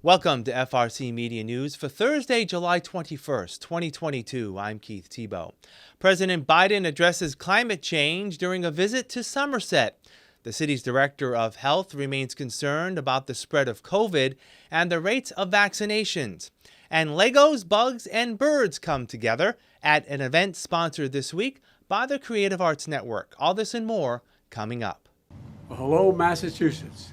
Welcome to FRC Media News for Thursday, July 21st, 2022. I'm Keith Tebow. President Biden addresses climate change during a visit to Somerset. The city's director of health remains concerned about the spread of COVID and the rates of vaccinations. And Legos, bugs, and birds come together at an event sponsored this week by the Creative Arts Network. All this and more coming up. Well, hello, Massachusetts.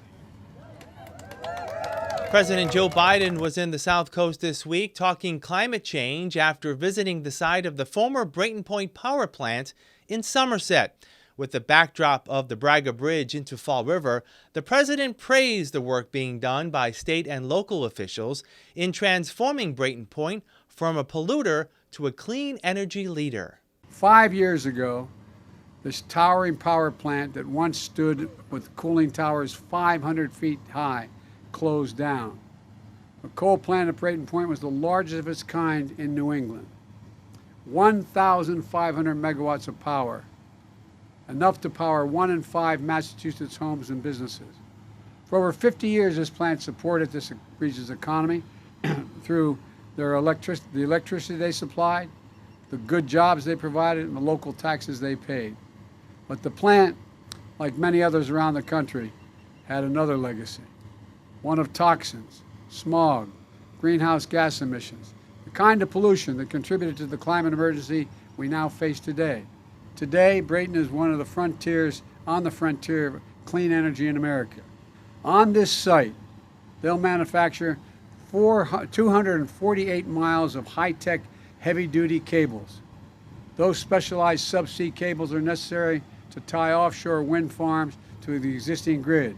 President Joe Biden was in the South Coast this week talking climate change after visiting the site of the former Brayton Point power plant in Somerset. With the backdrop of the Braga Bridge into Fall River, the president praised the work being done by state and local officials in transforming Brayton Point from a polluter to a clean energy leader. 5 years ago, this towering power plant that once stood with cooling towers 500 feet high closed down. The coal plant at Brayton Point was the largest of its kind in New England. 1,500 megawatts of power, enough to power 1 in 5 Massachusetts homes and businesses. For over 50 years, this plant supported this region's economy through the electricity they supplied, the good jobs they provided, and the local taxes they paid. But the plant, like many others around the country, had another legacy. One of toxins, smog, greenhouse gas emissions, the kind of pollution that contributed to the climate emergency we now face today. Today, Brayton is on the frontier of clean energy in America. On this site, they'll manufacture 248 miles of high-tech, heavy-duty cables. Those specialized subsea cables are necessary to tie offshore wind farms to the existing grid.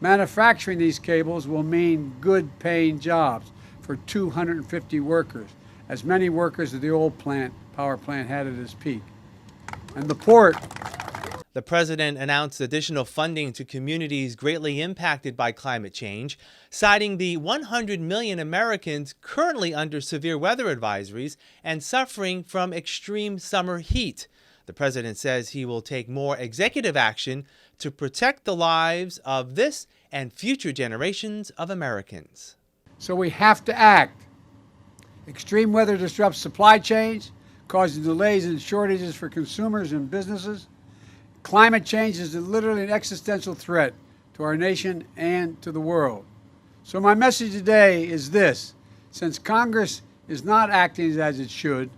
Manufacturing these cables will mean good-paying jobs for 250 workers, as many workers as the old power plant had at its peak. And the port. The president announced additional funding to communities greatly impacted by climate change, citing the 100 million Americans currently under severe weather advisories and suffering from extreme summer heat. The president says he will take more executive action to protect the lives of this and future generations of Americans. So we have to act. Extreme weather disrupts supply chains, causing delays and shortages for consumers and businesses. Climate change is literally an existential threat to our nation and to the world. So my message today is this: since Congress is not acting as it should,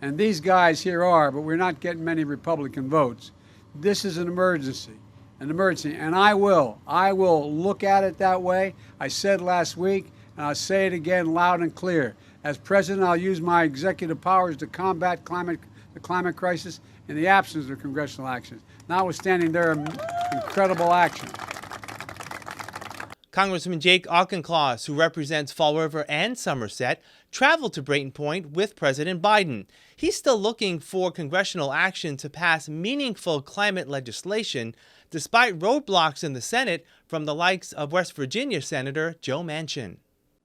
and these guys here are, but we're not getting many Republican votes, this is an emergency, and I will look at it that way. I said last week, and I'll say it again loud and clear. As president, I'll use my executive powers to combat the climate crisis in the absence of congressional actions, notwithstanding their incredible action. Congressman Jake Auchincloss, who represents Fall River and Somerset, traveled to Brayton Point with President Biden. He's still looking for congressional action to pass meaningful climate legislation, despite roadblocks in the Senate from the likes of West Virginia Senator Joe Manchin.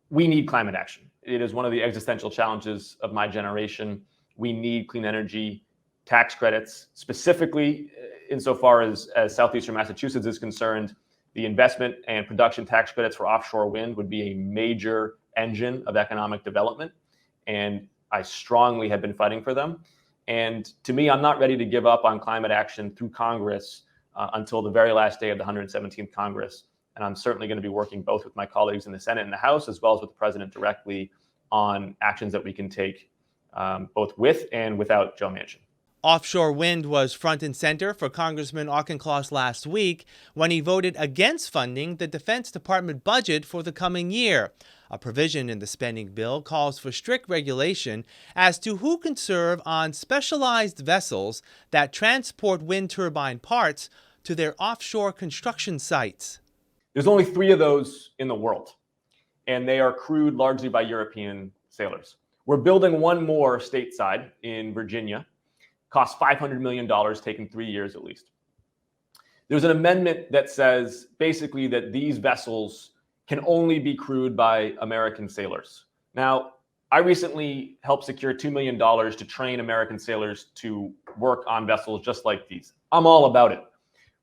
We need climate action. It is one of the existential challenges of my generation. We need clean energy tax credits, specifically insofar as southeastern Massachusetts is concerned. The investment and production tax credits for offshore wind would be a major engine of economic development, and I strongly have been fighting for them. And to me, I'm not ready to give up on climate action through Congress until the very last day of the 117th Congress. And I'm certainly going to be working both with my colleagues in the Senate and the House, as well as with the President directly on actions that we can take both with and without Joe Manchin. Offshore wind was front and center for Congressman Auchincloss last week when he voted against funding the Defense Department budget for the coming year. A provision in the spending bill calls for strict regulation as to who can serve on specialized vessels that transport wind turbine parts to their offshore construction sites. There's only 3 of those in the world, and they are crewed largely by European sailors. We're building one more stateside in Virginia. Costs $500 million, taking 3 years at least. There's an amendment that says basically that these vessels can only be crewed by American sailors. Now, I recently helped secure $2 million to train American sailors to work on vessels just like these. I'm all about it.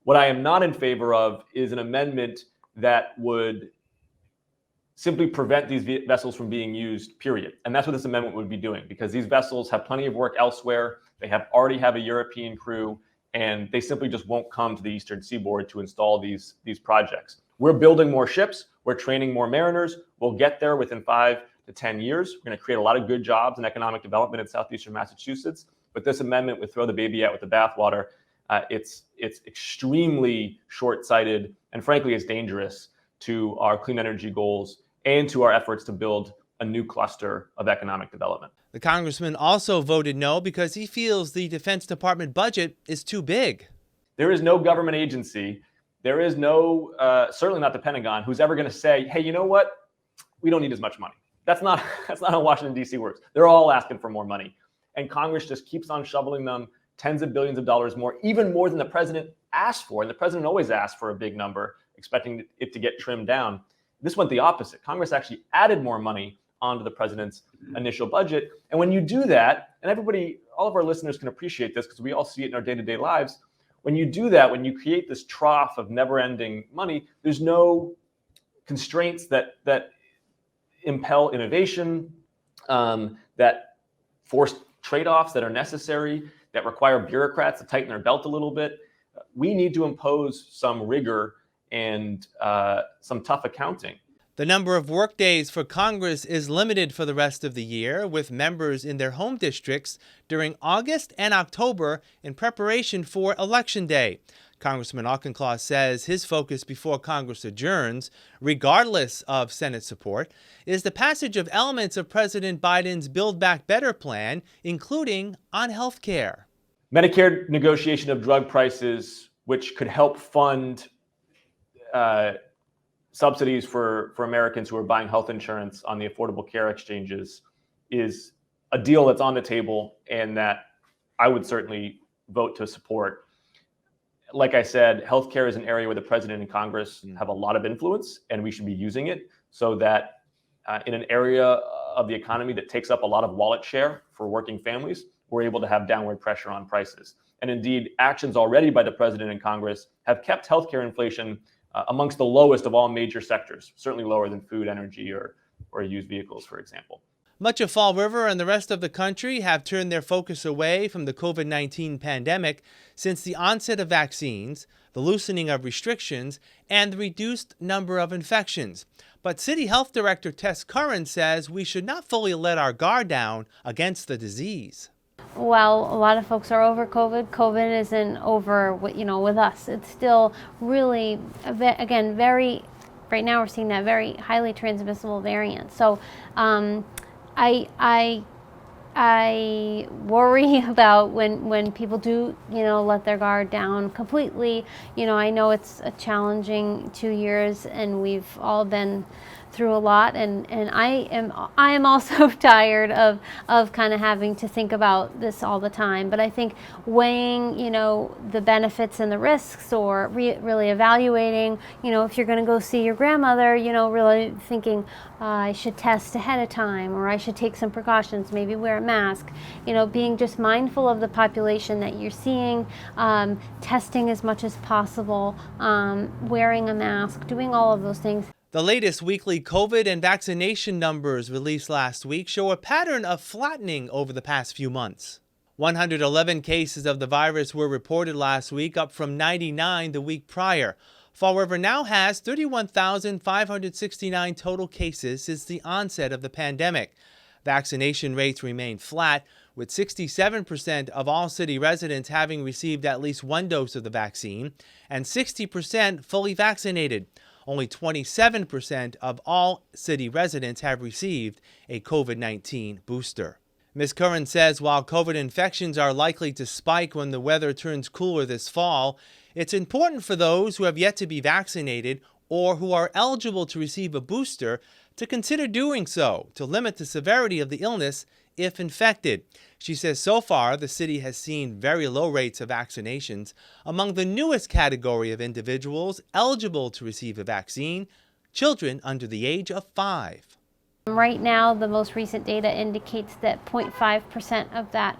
What I am not in favor of is an amendment that would simply prevent these vessels from being used, period. And that's what this amendment would be doing, because these vessels have plenty of work elsewhere. They already have a European crew, and they simply just won't come to the Eastern Seaboard to install these projects. We're building more ships. We're training more mariners. We'll get there within 5 to 10 years. We're going to create a lot of good jobs and economic development in southeastern Massachusetts. But this amendment would throw the baby out with the bathwater. It's extremely short-sighted, and frankly, it's dangerous to our clean energy goals and to our efforts to build a new cluster of economic development. The congressman also voted no because he feels the Defense Department budget is too big. There is no government agency, there is no, certainly not the Pentagon, who's ever going to say, hey, you know what? We don't need as much money. That's not how Washington, D.C. works. They're all asking for more money. And Congress just keeps on shoveling them tens of billions of dollars more, even more than the president asked for. And the president always asks for a big number, expecting it to get trimmed down. This went the opposite. Congress actually added more money onto the president's initial budget. And when you do that, and everybody, all of our listeners can appreciate this because we all see it in our day-to-day lives, when you do that, when you create this trough of never-ending money, there's no constraints that impel innovation, that force trade-offs that are necessary, that require bureaucrats to tighten their belt a little bit. We need to impose some rigor and some tough accounting. The number of workdays for Congress is limited for the rest of the year, with members in their home districts during August and October in preparation for Election Day. Congressman Auchincloss says his focus before Congress adjourns, regardless of Senate support, is the passage of elements of President Biden's Build Back Better plan, including on health care. Medicare negotiation of drug prices, which could help fund subsidies for Americans who are buying health insurance on the Affordable Care Exchanges, is a deal that's on the table and that I would certainly vote to support. Like I said, healthcare is an area where the president and Congress have a lot of influence, and we should be using it so that in an area of the economy that takes up a lot of wallet share for working families, we're able to have downward pressure on prices. And indeed, actions already by the president and Congress have kept healthcare inflation amongst the lowest of all major sectors, certainly lower than food, energy, or used vehicles, for example. Much of Fall River and the rest of the country have turned their focus away from the COVID-19 pandemic since the onset of vaccines, the loosening of restrictions, and the reduced number of infections. But City Health Director Tess Curran says we should not fully let our guard down against the disease. While a lot of folks are over COVID, COVID isn't over with us. It's still really, again, right now we're seeing that very highly transmissible variant. So I worry about when people do, let their guard down completely. I know it's a challenging 2 years, and we've all been through a lot, and I am also tired of kind of having to think about this all the time. But I think weighing, the benefits and the risks, or really evaluating, if you're going to go see your grandmother, really thinking I should test ahead of time, or I should take some precautions, maybe wear a mask, being just mindful of the population that you're seeing, testing as much as possible, wearing a mask, doing all of those things. The latest weekly COVID and vaccination numbers released last week show a pattern of flattening over the past few months. 111 cases of the virus were reported last week, up from 99 the week prior. Fall River now has 31,569 total cases since the onset of the pandemic. Vaccination rates remain flat, with 67% of all city residents having received at least one dose of the vaccine and 60% fully vaccinated. Only 27% of all city residents have received a COVID-19 booster. Ms. Curran says while COVID infections are likely to spike when the weather turns cooler this fall, it's important for those who have yet to be vaccinated or who are eligible to receive a booster to consider doing so to limit the severity of the illness if infected. She says so far the city has seen very low rates of vaccinations among the newest category of individuals eligible to receive a vaccine, children under the age of 5. Right now, the most recent data indicates that 0.5% of that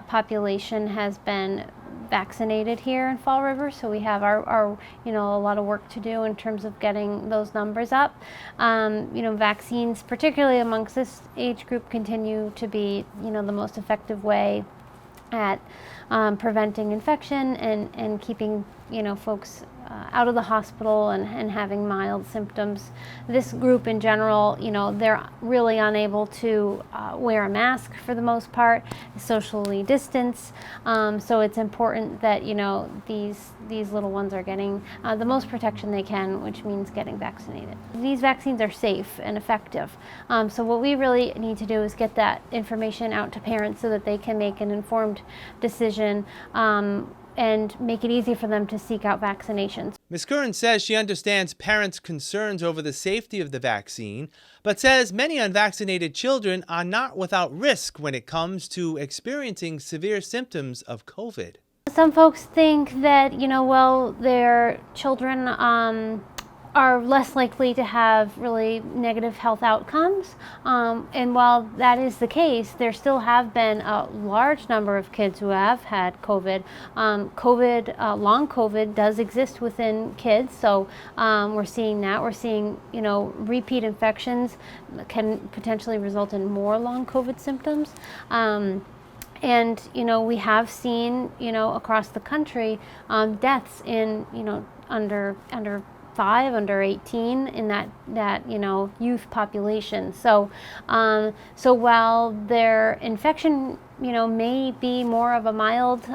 population has been vaccinated here in Fall River, so we have our a lot of work to do in terms of getting those numbers up. Vaccines, particularly amongst this age group, continue to be the most effective way at preventing infection and keeping folks out of the hospital and having mild symptoms. This group in general, they're really unable to wear a mask for the most part, socially distance. So it's important that these little ones are getting the most protection they can, which means getting vaccinated. These vaccines are safe and effective. So what we really need to do is get that information out to parents so that they can make an informed decision and make it easy for them to seek out vaccinations. Ms. Curran says she understands parents' concerns over the safety of the vaccine, but says many unvaccinated children are not without risk when it comes to experiencing severe symptoms of COVID. Some folks think that, their children are less likely to have really negative health outcomes. And while that is the case, there still have been a large number of kids who have had COVID. Long COVID does exist within kids, so we're seeing that. We're seeing, repeat infections can potentially result in more long COVID symptoms. And, we have seen, across the country, deaths in, under 5, under 18 in that youth population. So while their infection may be more of a mild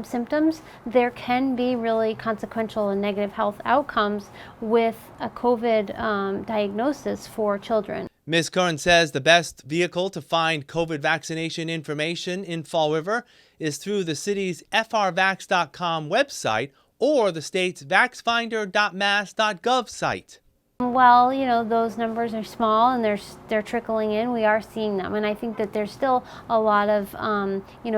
symptoms, there can be really consequential and negative health outcomes with a COVID diagnosis for children. Ms. Curran says the best vehicle to find COVID vaccination information in Fall River is through the city's frvax.com website or the state's vaxfinder.mass.gov site. Well, those numbers are small and they're trickling in. We are seeing them, and I think that there's still a lot of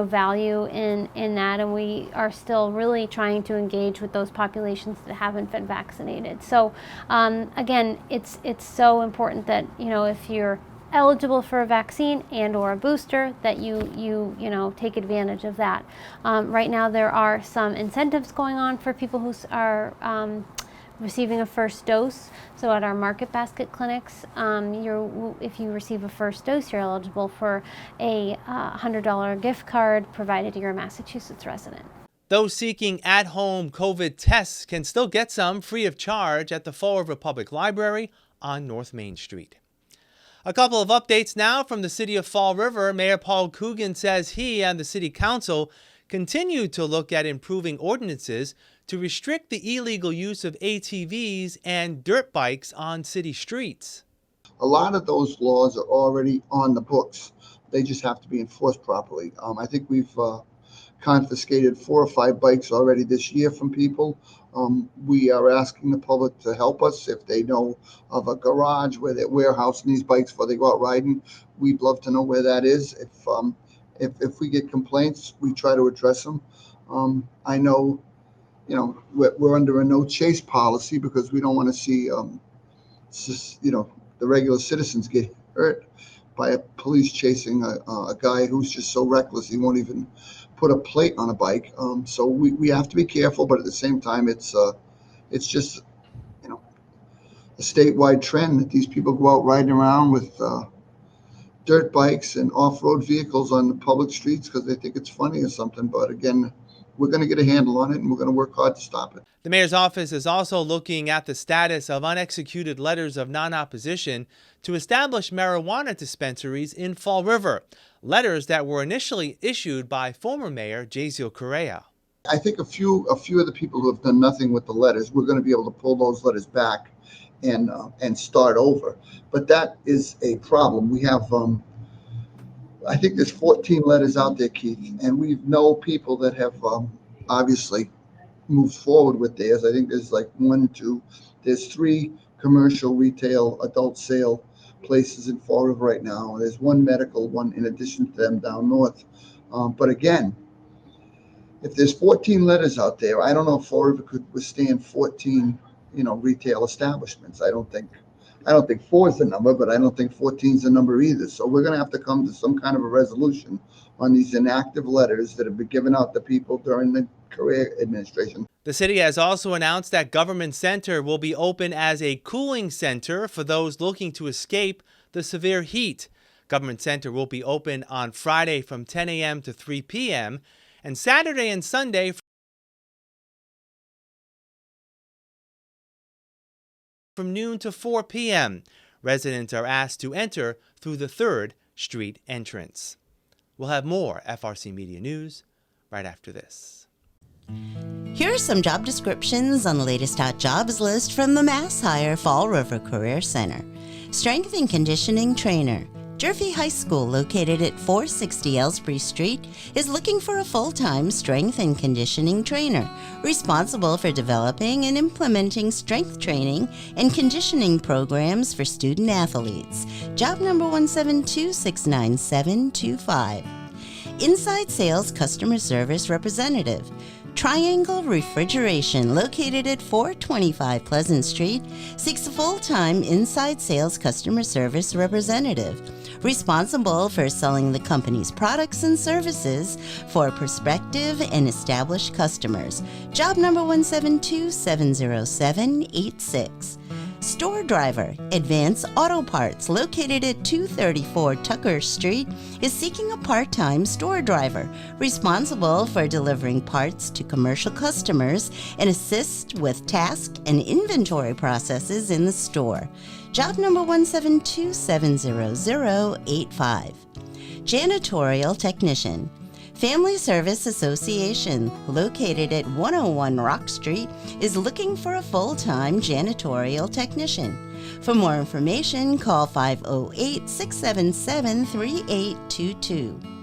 value in that, and we are still really trying to engage with those populations that haven't been vaccinated. So again, it's so important that if you're eligible for a vaccine and or a booster, that you take advantage of that. Right now there are some incentives going on for people who are receiving a first dose. So at our market basket clinics, if you receive a first dose, you're eligible for a $100 gift card provided you're a Massachusetts resident. Those seeking at-home COVID tests can still get some free of charge at the Fall River Public Library on North Main Street. A couple of updates now from the city of Fall River. Mayor Paul Coogan says he and the city council continue to look at improving ordinances to restrict the illegal use of ATVs and dirt bikes on city streets. A lot of those laws are already on the books. They just have to be enforced properly. I think we've confiscated 4 or 5 bikes already this year from people. We are asking the public to help us if they know of a garage where they're warehousing these bikes before they go out riding. We'd love to know where that is. If we get complaints, we try to address them. I know, we're under a no chase policy because we don't want to see, the regular citizens get hurt by a police chasing a guy who's just so reckless he won't even put a plate on a bike. So we have to be careful, but at the same time, it's just a statewide trend that these people go out riding around with dirt bikes and off-road vehicles on the public streets because they think it's funny or something. But again, we're going to get a handle on it, and we're going to work hard to stop it. The mayor's office is also looking at the status of unexecuted letters of non-opposition to establish marijuana dispensaries in Fall River, letters that were initially issued by former Mayor Jaziel Correa. I think a few of the people who have done nothing with the letters, we're going to be able to pull those letters back and start over. But that is a problem. We have, I think there's 14 letters out there, Keith, and we know people that have obviously moved forward with theirs. I think there's there's 3 commercial, retail, adult sale places in Fall River right now. There's 1 medical one in addition to them down north. But again, if there's 14 letters out there, I don't know if Fall River could withstand 14, retail establishments. I don't think 4 is the number, but I don't think 14 is the number either. So we're going to have to come to some kind of a resolution on these inactive letters that have been given out to people during the Career Administration. The city has also announced that Government Center will be open as a cooling center for those looking to escape the severe heat. Government Center will be open on Friday from 10 a.m. to 3 p.m. and Saturday and Sunday from noon to 4 p.m. Residents are asked to enter through the 3rd Street entrance. We'll have more FRC Media News right after this. Here are some job descriptions on the latest hot jobs list from the Mass Hire Fall River Career Center. Strength and conditioning trainer. Durfee High School, located at 460 Elsbree Street, is looking for a full-time strength and conditioning trainer, responsible for developing and implementing strength training and conditioning programs for student athletes. Job number 172-69725. Inside Sales Customer Service Representative. Triangle Refrigeration, located at 425 Pleasant Street, seeks a full-time inside sales customer service representative, responsible for selling the company's products and services for prospective and established customers. Job number 172-70786. Store driver, Advance Auto Parts, located at 234 Tucker Street, is seeking a part-time store driver, responsible for delivering parts to commercial customers and assist with task and inventory processes in the store. Job number 172-70085. Janitorial technician. Family Service Association, located at 101 Rock Street, is looking for a full-time janitorial technician. For more information, call 508-677-3822.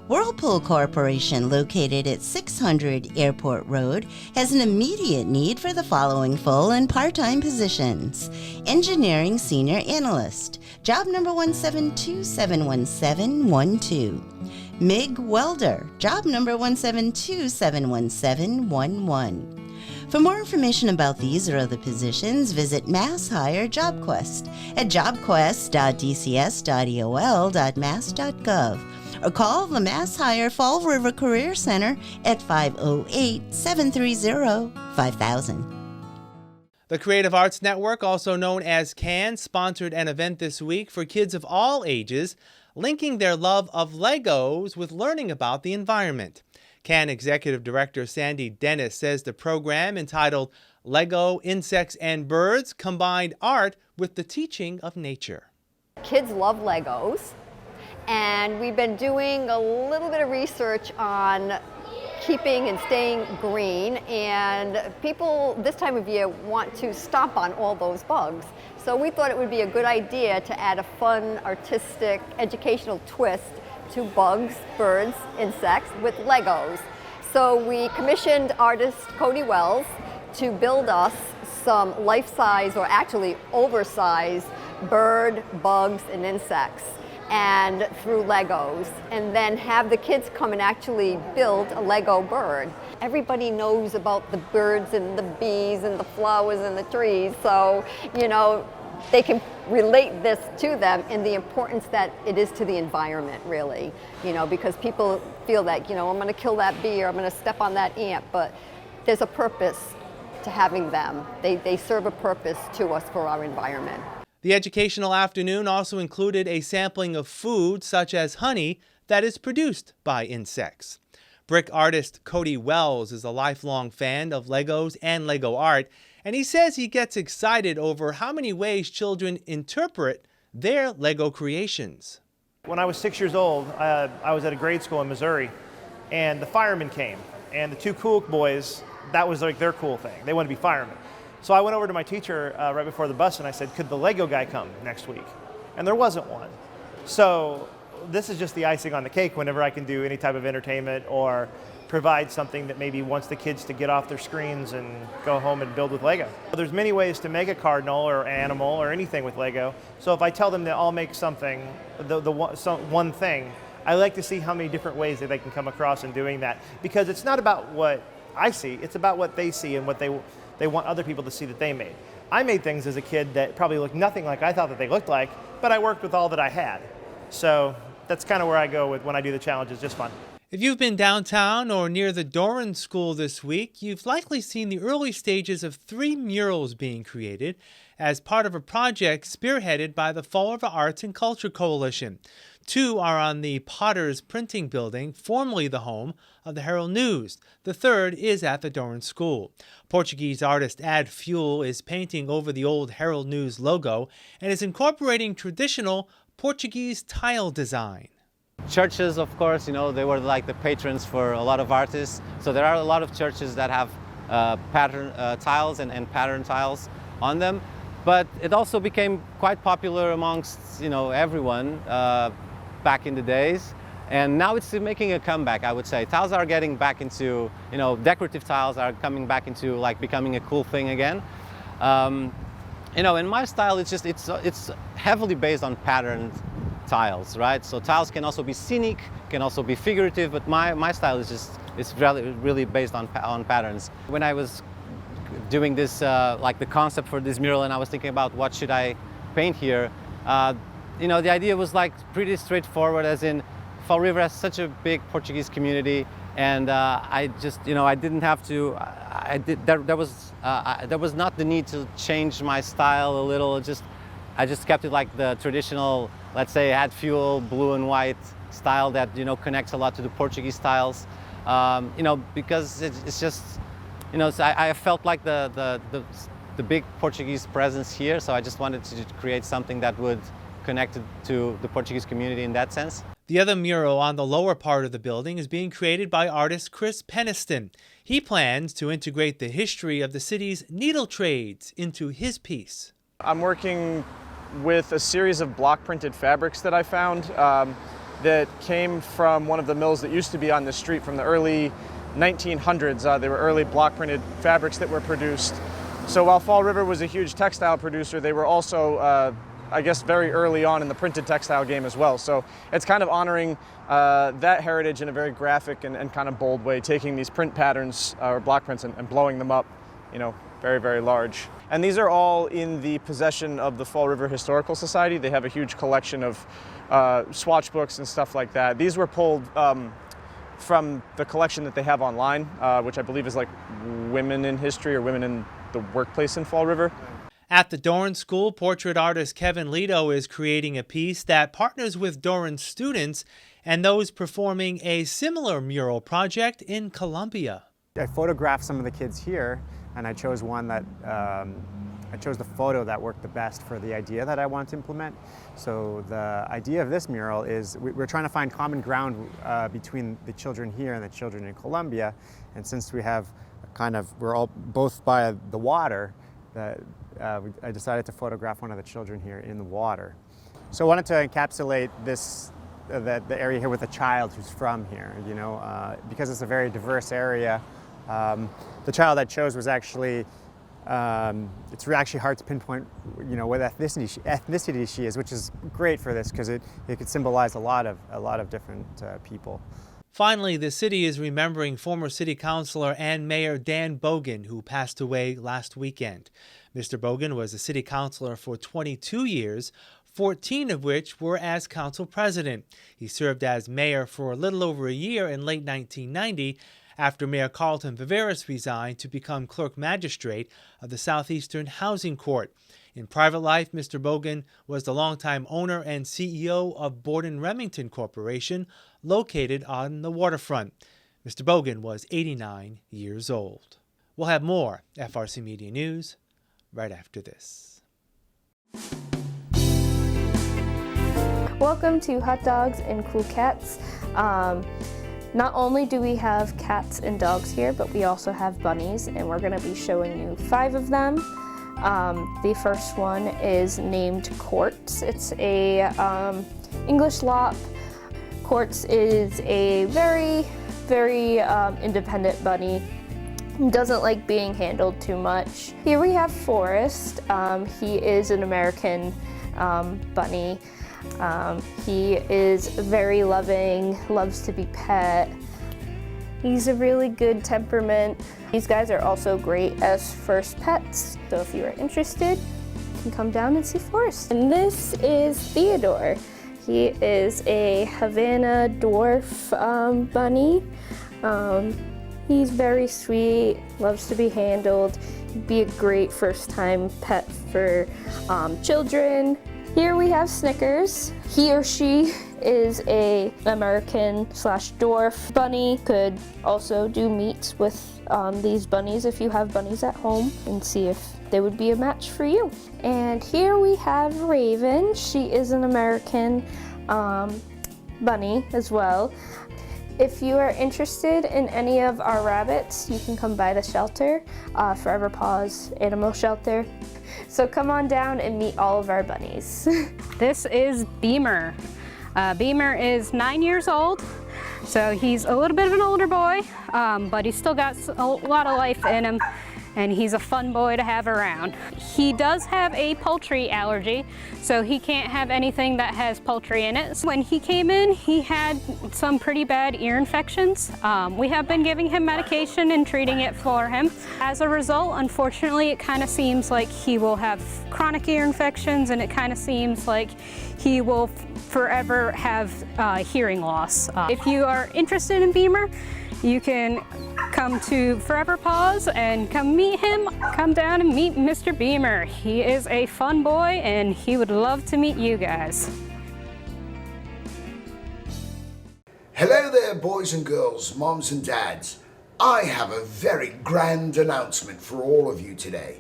Whirlpool Corporation, located at 600 Airport Road, has an immediate need for the following full and part-time positions. Engineering Senior Analyst, job number 172-71712. MIG Welder, job number 172-71711. For more information about these or other positions, visit Mass Hire JobQuest at jobquest.dcs.eol.mass.gov or call the Mass Hire Fall River Career Center at 508-730-5000. The Creative Arts Network, also known as CAN, sponsored an event this week for kids of all ages, linking their love of Legos with learning about the environment. CAN Executive Director Sandy Dennis says the program, entitled Lego, Insects, and Birds, combined art with the teaching of nature. Kids love Legos, and we've been doing a little bit of research on keeping and staying green, and people this time of year want to stomp on all those bugs. So we thought it would be a good idea to add a fun, artistic, educational twist to bugs, birds, insects with Legos. So we commissioned artist Cody Wells to build us some life-size, or actually oversized, bird, bugs, and insects, and through Legos, and then have the kids come and actually build a Lego bird. Everybody knows about the birds and the bees and the flowers and the trees, so, you know, they can relate this to them and the importance that it is to the environment, really, you know, because people feel that, you know, I'm going to kill that bee or I'm going to step on that ant, but there's a purpose to having them. They serve a purpose to us for our environment. The educational afternoon also included a sampling of food such as honey that is produced by insects. Brick artist Cody Wells is a lifelong fan of Legos and Lego art, and he says he gets excited over how many ways children interpret their Lego creations. When I was 6 years old, I was at a grade school in Missouri, and the firemen came, and the two cool boys, that was like their cool thing. They wanted to be firemen. So I went over to my teacher right before the bus and I said, could the Lego guy come next week? And there wasn't one. So this is just the icing on the cake whenever I can do any type of entertainment or provide something that maybe wants the kids to get off their screens and go home and build with Lego. There's many ways to make a cardinal or animal or anything with Lego. So if I tell them that I'll make something, one thing, I like to see how many different ways that they can come across in doing that. Because it's not about what I see, it's about what they see and what they want other people to see that they made. I made things as a kid that probably looked nothing like I thought that they looked like, but I worked with all that I had. So that's kind of where I go with when I do the challenge. It's just fun. If you've been downtown or near the Doran School this week, you've likely seen the early stages of 3 murals being created as part of a project spearheaded by the Fall River Arts and Culture Coalition. 2 are on the Potter's Printing Building, formerly the home of the Herald News. The third is at the Doran School. Portuguese artist Ad Fuel is painting over the old Herald News logo and is incorporating traditional Portuguese tile design. Churches, of course, they were like the patrons for a lot of artists. So there are a lot of churches that have pattern tiles and pattern tiles on them. But it also became quite popular amongst, everyone back in the days. And now it's making a comeback, I would say. Tiles are getting back into, decorative tiles are coming back into like becoming a cool thing again. In my style, it's heavily based on patterned tiles, right? So tiles can also be scenic, can also be figurative, but my style is really based on patterns. When I was doing this, like the concept for this mural, and I was thinking about what should I paint here, the idea was like pretty straightforward, as in Fall River has such a big Portuguese community, and I just, I didn't have to, there was not the need to change my style a little. I just kept it like the traditional, let's say, Ad Fuel, blue and white style that, connects a lot to the Portuguese styles, because it's just, so I felt like the big Portuguese presence here, so I just wanted to create something that would connect to the Portuguese community in that sense. The other mural on the lower part of the building is being created by artist Chris Peniston. He plans to integrate the history of the city's needle trades into his piece. I'm working with a series of block printed fabrics that I found that came from one of the mills that used to be on the street from the early 1900s. They were early block printed fabrics that were produced. So while Fall River was a huge textile producer, they were also I guess very early on in the printed textile game as well. So it's kind of honoring that heritage in a very graphic and kind of bold way, taking these print patterns or block prints and blowing them up, very, very large. And these are all in the possession of the Fall River Historical Society. They have a huge collection of swatch books and stuff like that. These were pulled from the collection that they have online, which I believe is like Women in History or Women in the Workplace in Fall River. At the Doran School, portrait artist Kevin Leto is creating a piece that partners with Doran students and those performing a similar mural project in Colombia. I photographed some of the kids here, and I chose one that I chose the photo that worked the best for the idea that I want to implement. So the idea of this mural is we're trying to find common ground between the children here and the children in Colombia. And since we have we're all both by the water, I decided to photograph one of the children here in the water. So I wanted to encapsulate this, the area here with a child who's from here, because it's a very diverse area. The child I chose was actually, it's actually hard to pinpoint, what ethnicity she is, which is great for this because it could symbolize a lot of different people. Finally, the city is remembering former city councilor and mayor Dan Bogan, who passed away last weekend. Mr. Bogan was a city councilor for 22 years, 14 of which were as council president. He served as mayor for a little over a year in late 1990 after Mayor Carlton Viveris resigned to become clerk magistrate of the Southeastern Housing Court. In private life, Mr. Bogan was the longtime owner and CEO of Borden Remington Corporation, located on the waterfront. Mr. Bogan was 89 years old. We'll have more FRC Media News right after this. Welcome to Hot Dogs and Cool Cats. Not only do we have cats and dogs here, but we also have bunnies, and we're going to be showing you 5 of them. The first one is named Quartz. It's a English lop. Quartz is a very, very independent bunny. He doesn't like being handled too much. Here we have Forrest. He is an American bunny. He is very loving, loves to be pet. He's a really good temperament. These guys are also great as first pets. So if you are interested, you can come down and see Forrest. And this is Theodore. He is a Havana dwarf bunny. He's very sweet, loves to be handled. He'd be a great first-time pet for children. Here we have Snickers. He or she is a American/dwarf bunny. Could also do meets with these bunnies if you have bunnies at home and see if they would be a match for you. And here we have Raven. She is an American bunny as well. If you are interested in any of our rabbits, you can come by the shelter, Forever Paws Animal Shelter. So come on down and meet all of our bunnies. This is Beamer. Beamer is 9 years old, so he's a little bit of an older boy, but he's still got a lot of life in him, and he's a fun boy to have around. He does have a poultry allergy, so he can't have anything that has poultry in it. So when he came in, he had some pretty bad ear infections. We have been giving him medication and treating it for him. As a result, unfortunately, it kind of seems like he will have chronic ear infections, and it kind of seems like he will forever have hearing loss. If you are interested in Beamer, you can come to Forever Paws and come meet him. Come down and meet Mr. Beamer. He is a fun boy and he would love to meet you guys. Hello there, boys and girls, moms and dads. I have a very grand announcement for all of you today.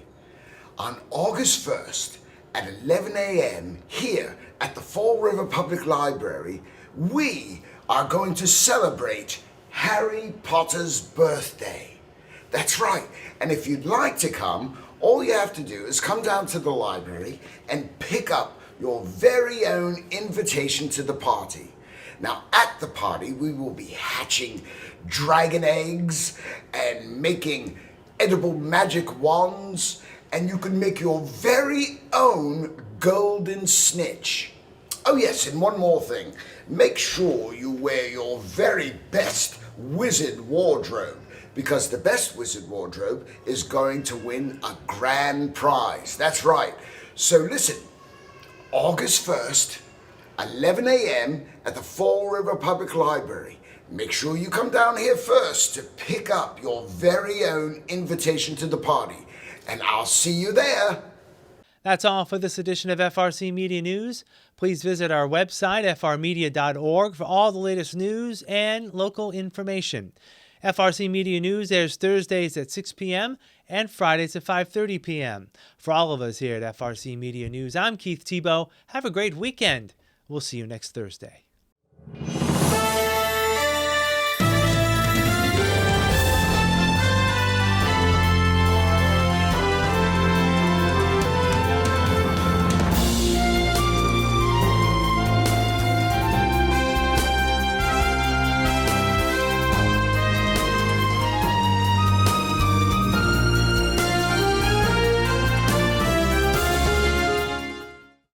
On August 1st at 11 a.m. here at the Fall River Public Library, we are going to celebrate Harry Potter's birthday. That's right, and if you'd like to come, all you have to do is come down to the library and pick up your very own invitation to the party. Now, at the party, we will be hatching dragon eggs and making edible magic wands, and you can make your very own golden snitch. Oh yes, and one more thing. Make sure you wear your very best wizard wardrobe, because the best wizard wardrobe is going to win a grand prize. That's right. So listen, August 1st, 11 a.m. at the Fall River Public Library. Make sure you come down here first to pick up your very own invitation to the party, and I'll see you there. That's all for this edition of FRC Media News. Please visit our website, frmedia.org, for all the latest news and local information. FRC Media News airs Thursdays at 6 p.m. and Fridays at 5:30 p.m. For all of us here at FRC Media News, I'm Keith Tebow. Have a great weekend. We'll see you next Thursday.